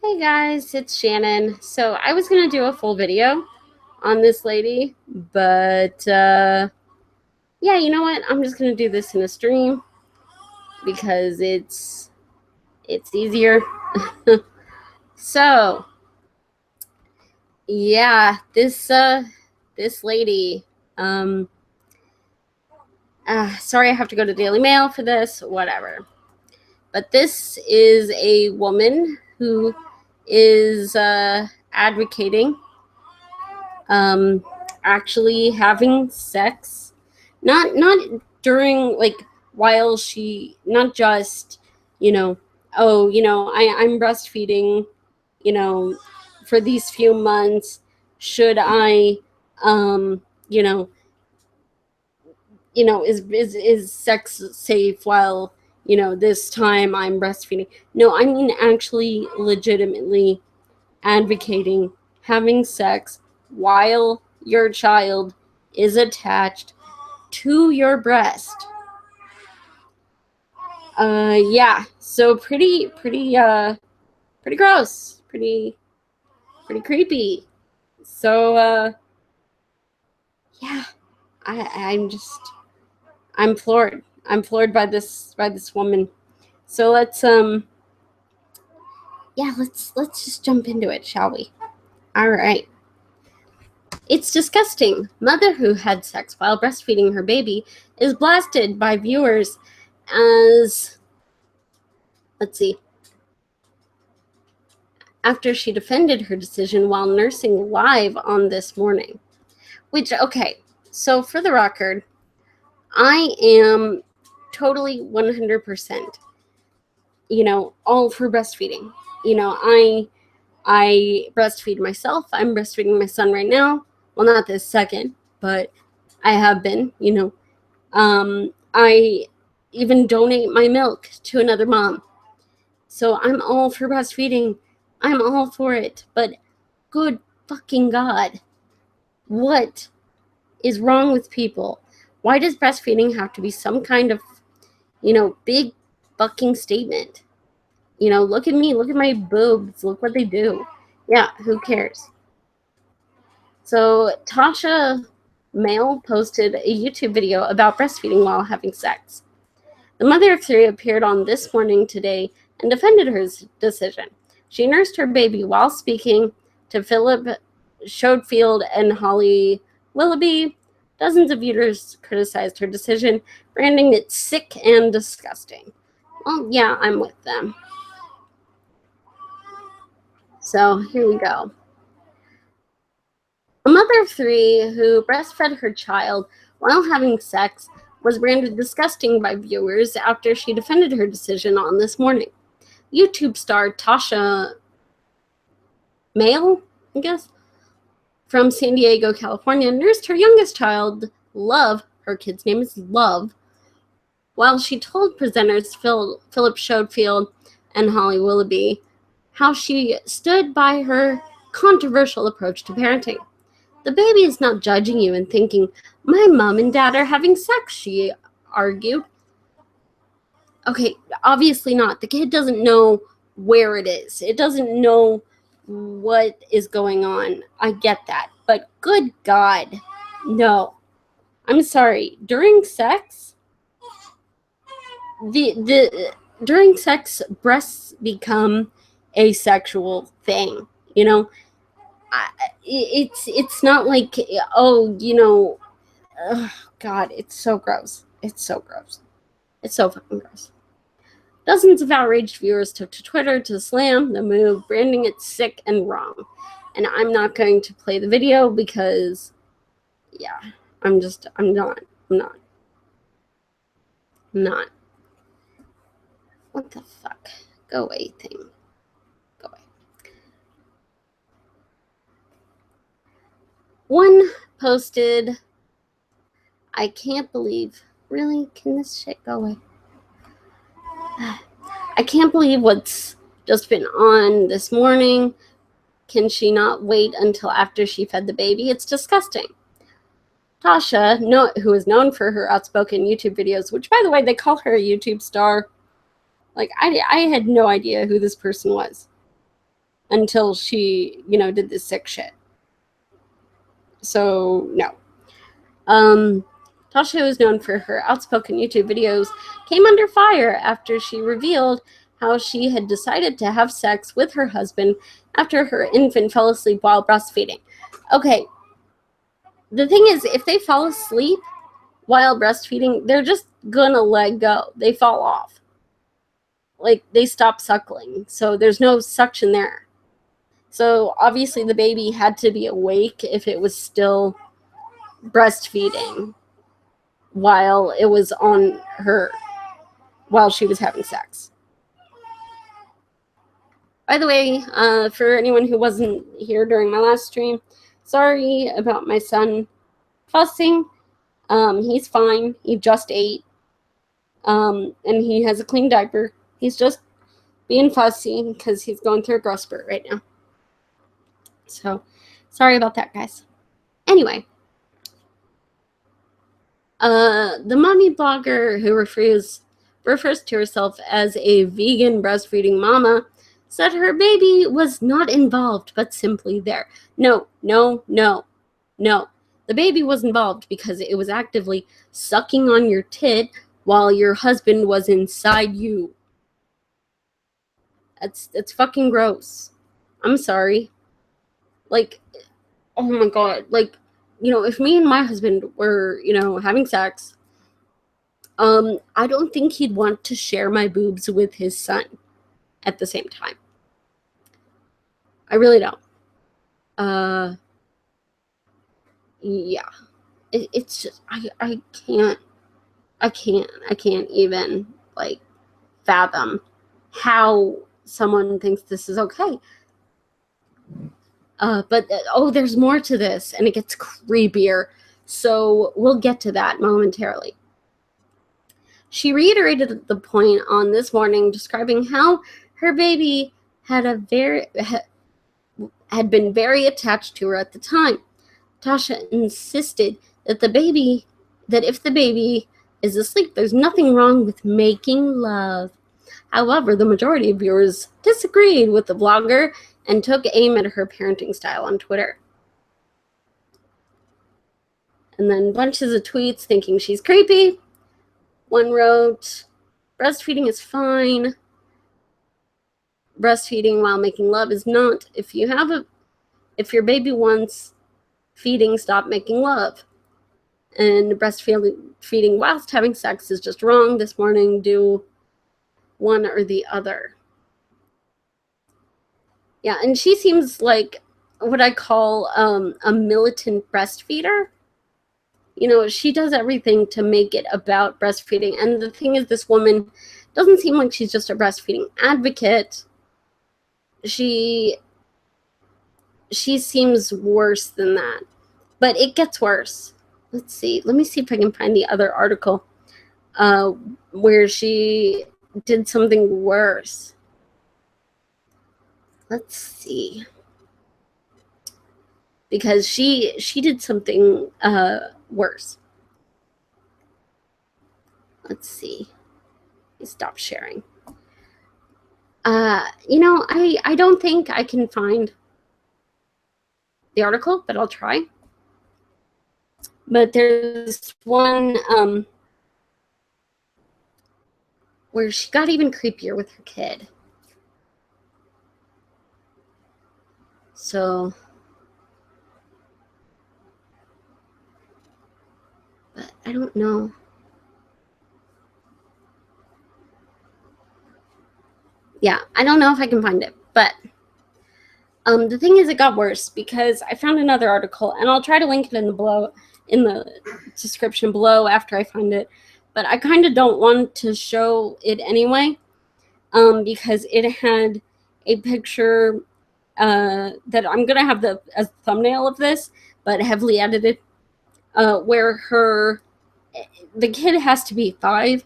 Hey guys, it's Shannon. So I was going to do a full video on this lady, but yeah, you know what? I'm just going to do this in a stream because it's easier. So, yeah, this lady sorry I have to go to Daily Mail for this, whatever. But this is a woman who is advocating actually having sex, not during, like, while she, not just, I'm breastfeeding, for these few months, should I is sex safe while this time I'm breastfeeding. No, I mean actually legitimately advocating having sex while your child is attached to your breast. Yeah, so pretty gross, pretty creepy. So yeah, I'm floored. I'm floored by this woman. So let's just jump into it, shall we? All right. It's disgusting. Mother who had sex while breastfeeding her baby is blasted by viewers as, let's see, after she defended her decision while nursing live on This Morning. Which, okay, so for the record, I am totally 100%, all for breastfeeding. I breastfeed myself. I'm breastfeeding my son right now. Well, not this second, but I have been, I even donate my milk to another mom. So I'm all for breastfeeding. I'm all for it. But good fucking God, what is wrong with people? Why does breastfeeding have to be some kind of, big fucking statement? Look at me, look at my boobs, look what they do. Yeah, who cares? So Tasha Mail posted a YouTube video about breastfeeding while having sex. The mother of three appeared on This Morning today and defended her decision. She nursed her baby while speaking to Philip Schofield and Holly Willoughby. Dozens of viewers criticized her decision, branding it sick and disgusting. Well, yeah, I'm with them. So here we go. A mother of three who breastfed her child while having sex was branded disgusting by viewers after she defended her decision on This Morning. YouTube star Tasha Mail, I guess, from San Diego, California, nursed her youngest child, Love, her kid's name is Love, while she told presenters Philip Schofield and Holly Willoughby how she stood by her controversial approach to parenting. The baby is not judging you and thinking, my mom and dad are having sex, she argued. Okay, obviously not. The kid doesn't know where it is. It doesn't know what is going on. I get that. But good God, no. I'm sorry. During sex, during sex, breasts become a sexual thing, it's not like, oh, God, it's so gross. It's so gross. It's so fucking gross. Dozens of outraged viewers took to Twitter to slam the move, branding it sick and wrong. And I'm not going to play the video because, yeah, I'm not. What the fuck? Go away, thing. Go away. One posted, I can't believe, really? Can this shit go away? I can't believe what's just been on This Morning. Can she not wait until after she fed the baby? It's disgusting. Tasha, who is known for her outspoken YouTube videos, which, by the way, they call her a YouTube star. Like, I had no idea who this person was. until she, did this sick shit. So, no. Tasha, who is known for her outspoken YouTube videos, came under fire after she revealed how she had decided to have sex with her husband after her infant fell asleep while breastfeeding. Okay, the thing is, if they fall asleep while breastfeeding, they're just gonna let go. They fall off. Like, they stop suckling, so there's no suction there. So obviously the baby had to be awake if it was still breastfeeding while it was on her, while she was having sex. By the way, for anyone who wasn't here during my last stream, sorry about my son fussing. He's fine. He just ate. And he has a clean diaper. He's just being fussy because he's going through a growth spurt right now. So, sorry about that, guys. Anyway, the mommy blogger who refers to herself as a vegan breastfeeding mama said her baby was not involved, but simply there. No. The baby was involved because it was actively sucking on your tit while your husband was inside you. That's fucking gross. I'm sorry. Like, oh my god. Like, if me and my husband were, having sex, I don't think he'd want to share my boobs with his son at the same time. I really don't. Yeah. It's just, I can't even, like, fathom how someone thinks this is okay. But there's more to this, and it gets creepier. So we'll get to that momentarily. She reiterated the point on This Morning, describing how her baby had been very attached to her at the time. Tasha insisted that if the baby is asleep, there's nothing wrong with making love. However, the majority of viewers disagreed with the blogger and took aim at her parenting style on Twitter. And then bunches of tweets thinking she's creepy. One wrote, breastfeeding is fine. Breastfeeding while making love is not. If your baby wants feeding, stop making love. And breastfeeding whilst having sex is just wrong. This Morning, do one or the other. Yeah, and she seems like what I call a militant breastfeeder. She does everything to make it about breastfeeding. And the thing is, this woman doesn't seem like she's just a breastfeeding advocate. She seems worse than that. But it gets worse. Let's see. Let me see if I can find the other article where she did something worse. Let's see. Because she did something worse. Let's see. Stop sharing. I don't think I can find the article, but I'll try. But there's one where she got even creepier with her kid. So, but I don't know. Yeah, I don't know if I can find it, but the thing is, it got worse because I found another article, and I'll try to link it in the description below after I find it. But I kind of don't want to show it anyway, because it had a picture that I'm gonna have as the thumbnail of this, but heavily edited, where the kid has to be 5.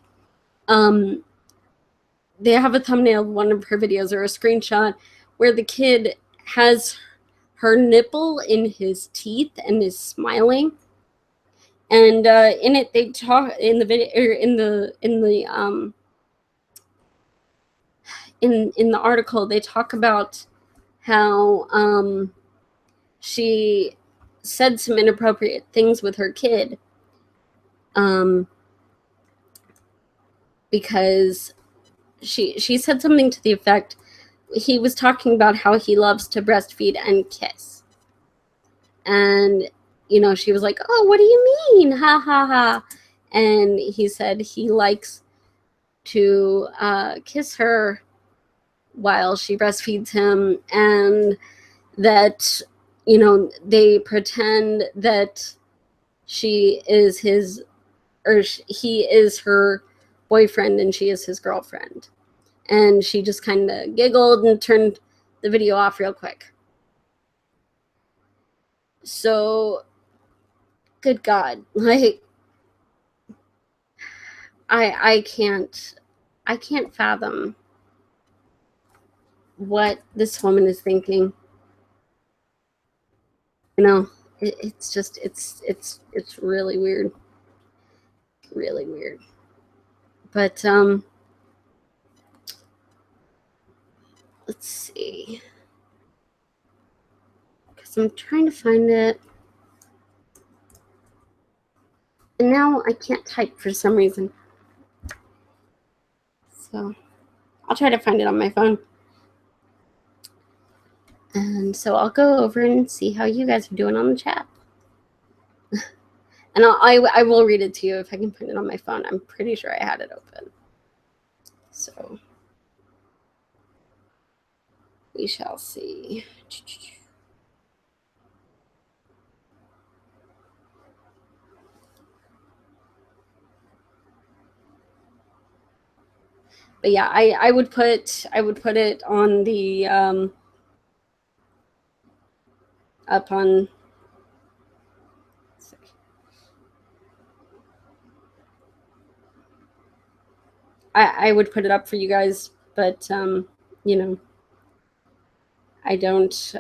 They have a thumbnail of one of her videos or a screenshot where the kid has her nipple in his teeth and is smiling. And in it, they talk in the video, or in the article, they talk about how she said some inappropriate things with her kid because she said something to the effect, he was talking about how he loves to breastfeed and kiss. And, you know, she was like, oh, what do you mean? Ha, ha, ha. And he said he likes to kiss her while she breastfeeds him, and that, you know, they pretend that she is his, or he is her boyfriend and she is his girlfriend. And she just kind of giggled and turned the video off real quick. So, good God, like, I can't fathom what this woman is thinking. You know, it's just, it's really weird. Really weird. But, let's see. Because I'm trying to find it. And now I can't type for some reason. So, I'll try to find it on my phone. And so I'll go over and see how you guys are doing on the chat. And I will read it to you if I can find it on my phone. I'm pretty sure I had it open. So we shall see. But yeah, I would put it on the up on. I would put it up for you guys, but you know, I don't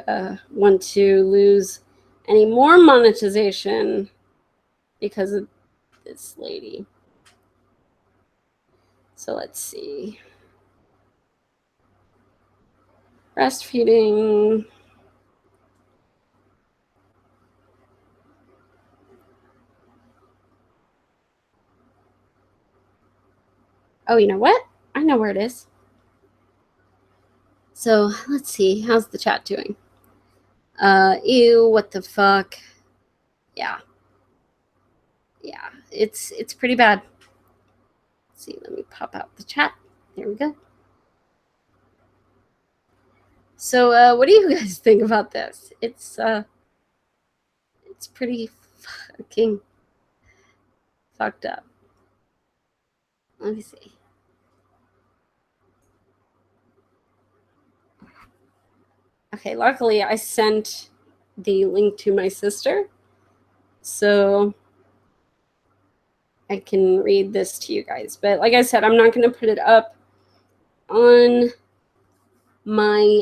want to lose any more monetization because of this lady. So let's see. Breastfeeding. Oh, you know what? I know where it is. So let's see. How's the chat doing? Ew, what the fuck? Yeah. Yeah, it's pretty bad. Let's see, let me pop out the chat. There we go. So what do you guys think about this? It's pretty fucking fucked up. Let me see. Okay, luckily I sent the link to my sister, so I can read this to you guys. But like I said, I'm not going to put it up on my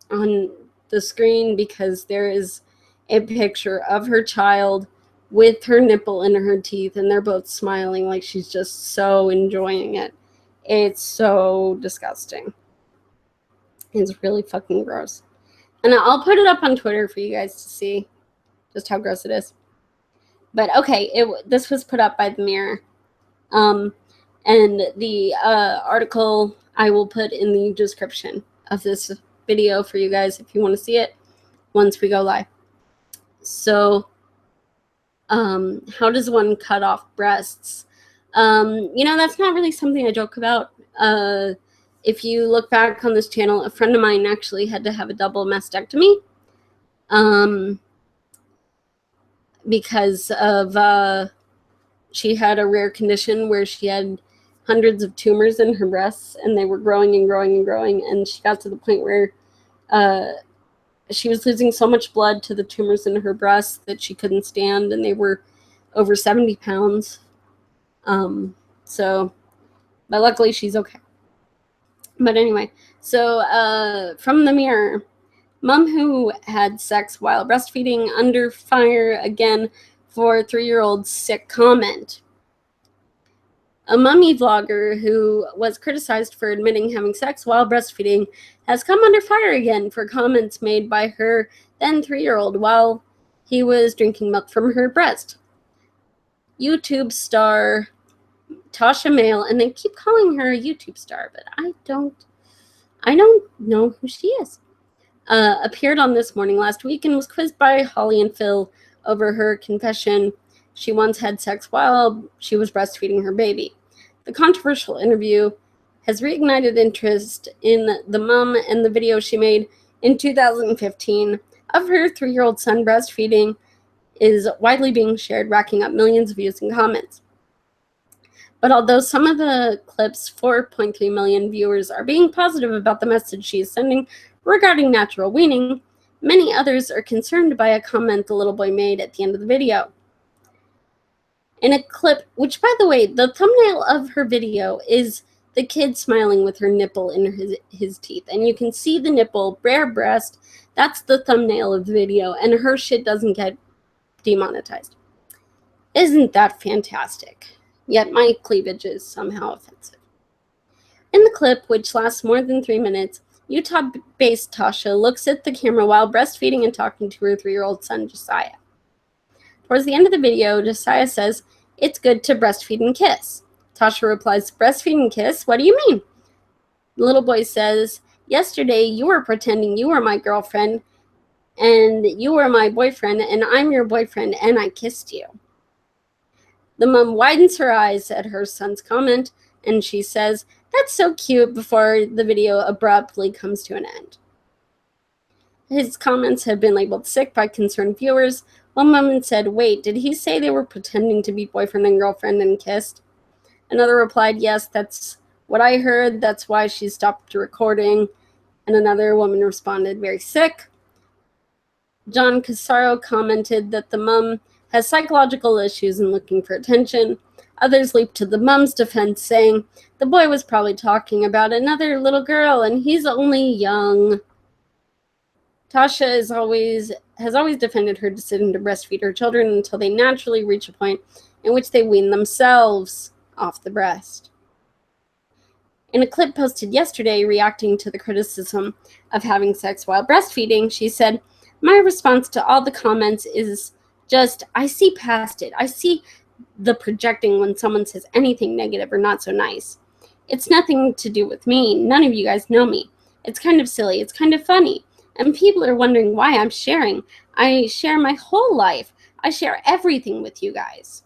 on the screen because there is a picture of her child with her nipple in her teeth, and they're both smiling like she's just so enjoying it. It's so disgusting. It's really fucking gross. And I'll put it up on Twitter for you guys to see just how gross it is. But okay, this was put up by the Mirror. And the article I will put in the description of this video for you guys if you want to see it once we go live. So, how does one cut off breasts? You know, that's not really something I joke about. If you look back on this channel, a friend of mine actually had to have a double mastectomy because of she had a rare condition where she had hundreds of tumors in her breasts, and they were growing and growing and growing, and she got to the point where she was losing so much blood to the tumors in her breasts that she couldn't stand, and they were over 70 pounds. So, but luckily she's okay. But anyway, so from the Mirror, mom who had sex while breastfeeding under fire again for 3-year-old sick comment. A mummy vlogger who was criticized for admitting having sex while breastfeeding has come under fire again for comments made by her then 3-year-old while he was drinking milk from her breast. YouTube star Tasha Mail, and they keep calling her a YouTube star, but I don't know who she is, appeared on This Morning last week and was quizzed by Holly and Phil over her confession she once had sex while she was breastfeeding her baby. The controversial interview has reignited interest in the mom, and the video she made in 2015 of her 3-year-old son breastfeeding is widely being shared, racking up millions of views and comments. But although some of the clip's 4.3 million viewers are being positive about the message she is sending regarding natural weaning, many others are concerned by a comment the little boy made at the end of the video. In a clip, which, by the way, the thumbnail of her video is the kid smiling with her nipple in his teeth. And you can see the nipple, bare breast. That's the thumbnail of the video. And her shit doesn't get demonetized. Isn't that fantastic? Yet my cleavage is somehow offensive. In the clip, which lasts more than 3 minutes, Utah-based Tasha looks at the camera while breastfeeding and talking to her 3-year-old son, Josiah. Towards the end of the video, Josiah says, "It's good to breastfeed and kiss." Tasha replies, "Breastfeed and kiss? What do you mean?" The little boy says, "Yesterday you were pretending you were my girlfriend and you were my boyfriend and I'm your boyfriend and I kissed you." The mom widens her eyes at her son's comment and she says, "That's so cute," before the video abruptly comes to an end. His comments have been labeled sick by concerned viewers. One woman said, "Wait, did he say they were pretending to be boyfriend and girlfriend and kissed?" Another replied, "Yes, that's what I heard. That's why she stopped recording." And another woman responded, "Very sick." John Casaro commented that the mom has psychological issues and looking for attention. Others leaped to the mom's defense, saying the boy was probably talking about another little girl and he's only young. Tasha has always defended her decision to breastfeed her children until they naturally reach a point in which they wean themselves off the breast. In a clip posted yesterday reacting to the criticism of having sex while breastfeeding, she said, "My response to all the comments is just, I see past it. I see the projecting when someone says anything negative or not so nice. It's nothing to do with me. None of you guys know me. It's kind of silly. It's kind of funny. And people are wondering why I'm sharing. I share my whole life. I share everything with you guys."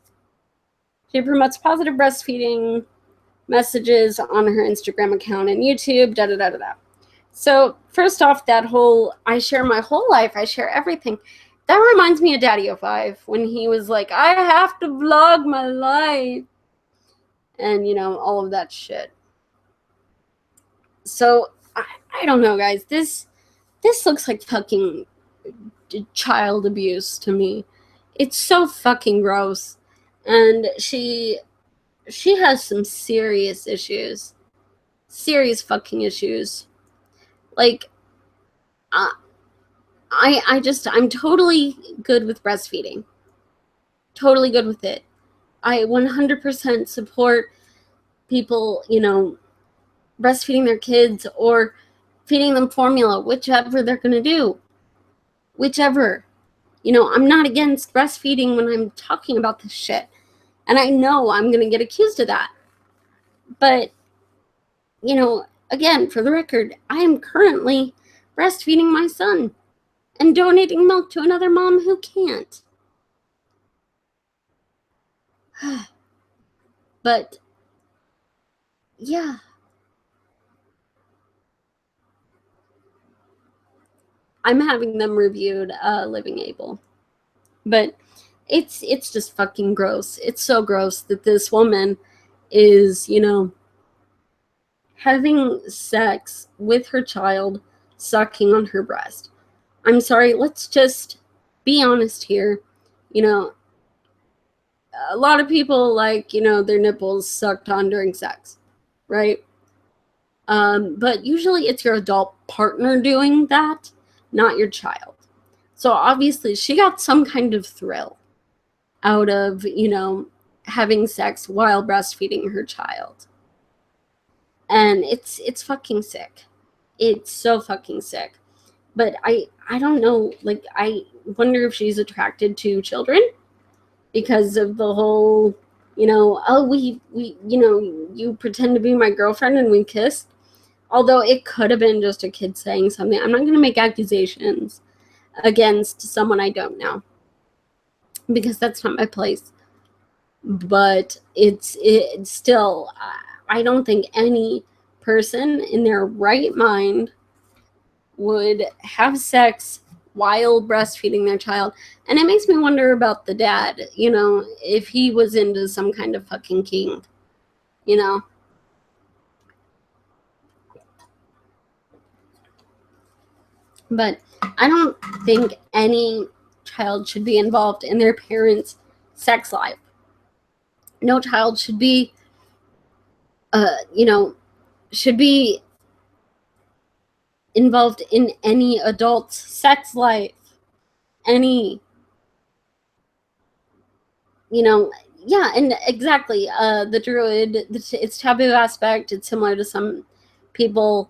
She promotes positive breastfeeding messages on her Instagram account and YouTube, da-da-da-da-da. So first off, that whole, I share my whole life, I share everything, that reminds me of Daddy-O5 when he was like, "I have to vlog my life." And, all of that shit. So, I don't know, guys. This looks like fucking child abuse to me. It's so fucking gross. And she has some serious issues. Serious fucking issues. Like, I'm totally good with breastfeeding. Totally good with it. I 100% support people, breastfeeding their kids or feeding them formula, whichever they're going to do. Whichever. I'm not against breastfeeding when I'm talking about this shit. And I know I'm going to get accused of that. But, again, for the record, I am currently breastfeeding my son and donating milk to another mom who can't. But, yeah. I'm having them reviewed, Living Able. But it's just fucking gross. It's so gross that this woman is, having sex with her child, sucking on her breast. I'm sorry, let's just be honest here. A lot of people like, their nipples sucked on during sex, right? But usually it's your adult partner doing that, not your child. So obviously she got some kind of thrill out of, having sex while breastfeeding her child. And it's fucking sick. It's so fucking sick. But I don't know, like, I wonder if she's attracted to children because of the whole, oh, we you pretend to be my girlfriend and we kissed. Although it could have been just a kid saying something. I'm not going to make accusations against someone I don't know because that's not my place. But it's still, I don't think any person in their right mind would have sex while breastfeeding their child. And it makes me wonder about the dad, if he was into some kind of fucking kink, But I don't think any child should be involved in their parents' sex life. No child should be, should be involved in any adult's sex life. Any, yeah, and exactly. The druid, it's taboo aspect. It's similar to some people,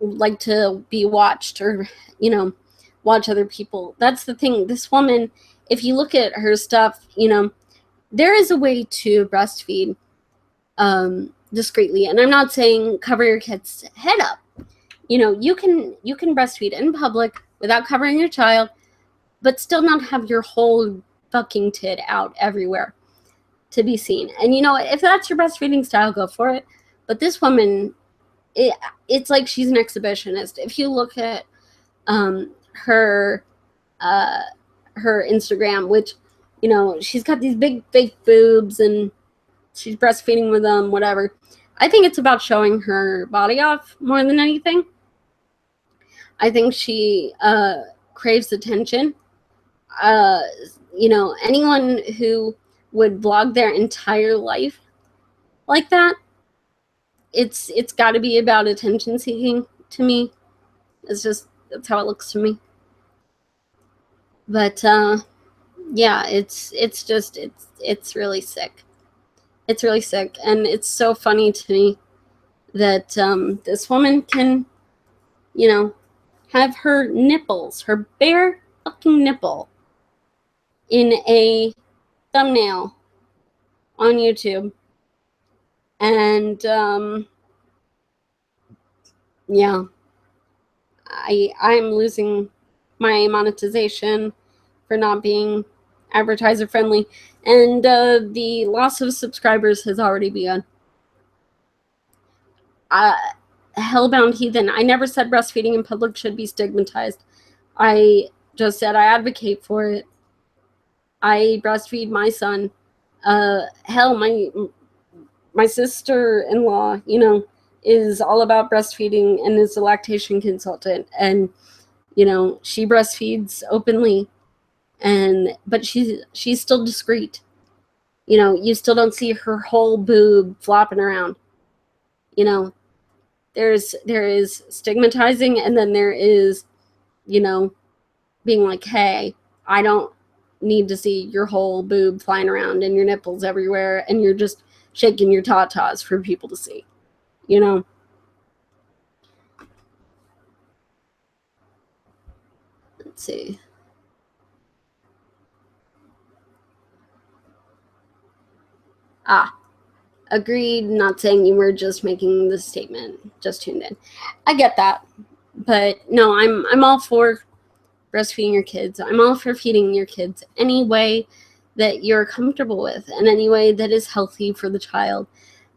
like to be watched or, watch other people. That's the thing. This woman, if you look at her stuff, there is a way to breastfeed discreetly. And I'm not saying cover your kid's head up. You can breastfeed in public without covering your child, but still not have your whole fucking tit out everywhere to be seen. And if that's your breastfeeding style, go for it. But this woman, it's like she's an exhibitionist. If you look at her Instagram, which, she's got these big fake boobs and she's breastfeeding with them, whatever. I think it's about showing her body off more than anything. I think she craves attention. Anyone who would vlog their entire life like that, it's got to be about attention seeking to me. That's how it looks to me. But yeah, it's really sick. It's really sick, and it's so funny to me that this woman can, have her nipples, her bare fucking nipple, in a thumbnail on YouTube. And yeah, I'm losing my monetization for not being advertiser friendly, and the loss of subscribers has already begun. Hellbound heathen. I never said breastfeeding in public should be stigmatized. I just said I advocate for it. I breastfeed my son. Hell, my sister-in-law, is all about breastfeeding and is a lactation consultant, and she breastfeeds openly, but she's still discreet. You still don't see her whole boob flopping around. There is stigmatizing, and then there is, being like, hey, I don't need to see your whole boob flying around and your nipples everywhere, and you're just shaking your tatas for people to see. Let's see. Agreed. Not saying you were just making the statement. Just tuned in. I get that, but no, I'm all for breastfeeding your kids. I'm all for feeding your kids any way that you're comfortable with and any way that is healthy for the child.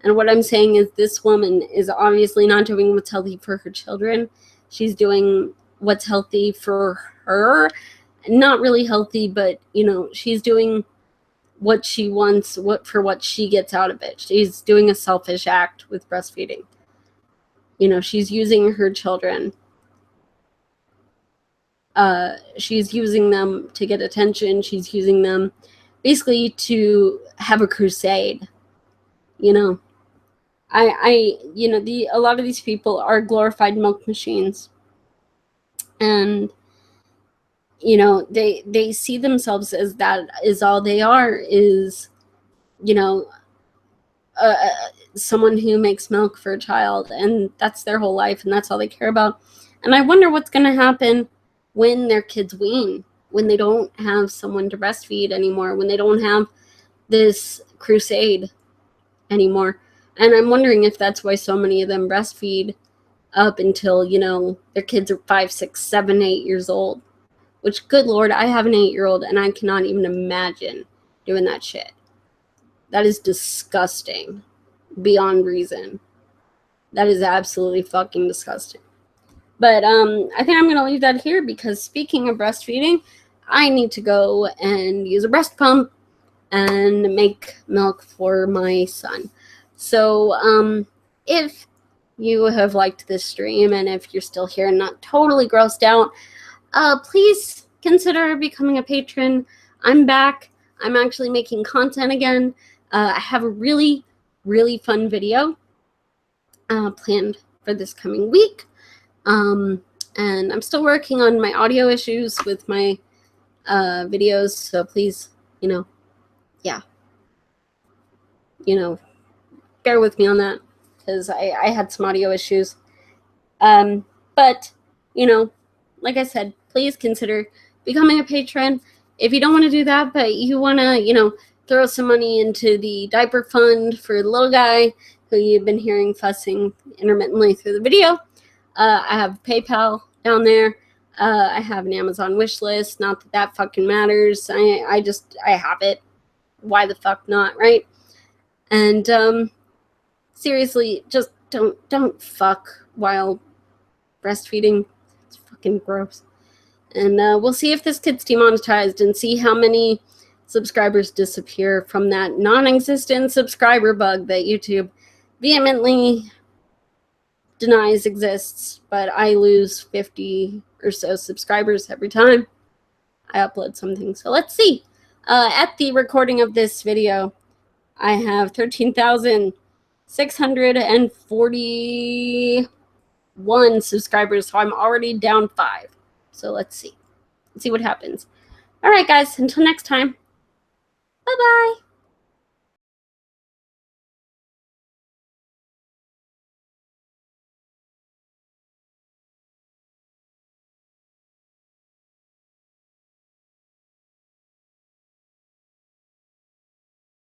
And what I'm saying is this woman is obviously not doing what's healthy for her children. She's doing what's healthy for her. Not really healthy, but she's doing what she wants, what she gets out of it. She's doing a selfish act with breastfeeding. She's using her children. She's using them to get attention. She's using them basically to have a crusade. A lot of these people are glorified milk machines, and they see themselves as that is all they are, is someone who makes milk for a child, and that's their whole life, and that's all they care about. And I wonder what's going to happen when their kids wean, when they don't have someone to breastfeed anymore, when they don't have this crusade anymore. And I'm wondering if that's why so many of them breastfeed up until, you know, their kids are 5, 6, 7, 8 years old. Which, good Lord, I have an 8-year-old, and I cannot even imagine doing that shit. That is disgusting. Beyond reason. That is absolutely fucking disgusting. But I think I'm going to leave that here, because speaking of breastfeeding, I need to go and use a breast pump and make milk for my son. So if you have liked this stream, and if you're still here and not totally grossed out, please consider becoming a patron. I'm back. I'm actually making content again. I have a really, really fun video planned for this coming week. And I'm still working on my audio issues with my videos, so please, bear with me on that, because I had some audio issues. But, like I said, please consider becoming a patron. If you don't want to do that, but you want to, throw some money into the diaper fund for the little guy who you've been hearing fussing intermittently through the video, I have PayPal down there. I have an Amazon wish list. Not that that fucking matters. I have it. Why the fuck not, right? And seriously, just don't fuck while breastfeeding. It's fucking gross. And we'll see if this gets demonetized, and see how many subscribers disappear from that non-existent subscriber bug that YouTube vehemently denies exists. But I lose 50 or so subscribers every time I upload something. So let's see. At the recording of this video, I have 13,641 subscribers, so I'm already down 5. So let's see. Let's see what happens. All right, guys, until next time. Bye-bye.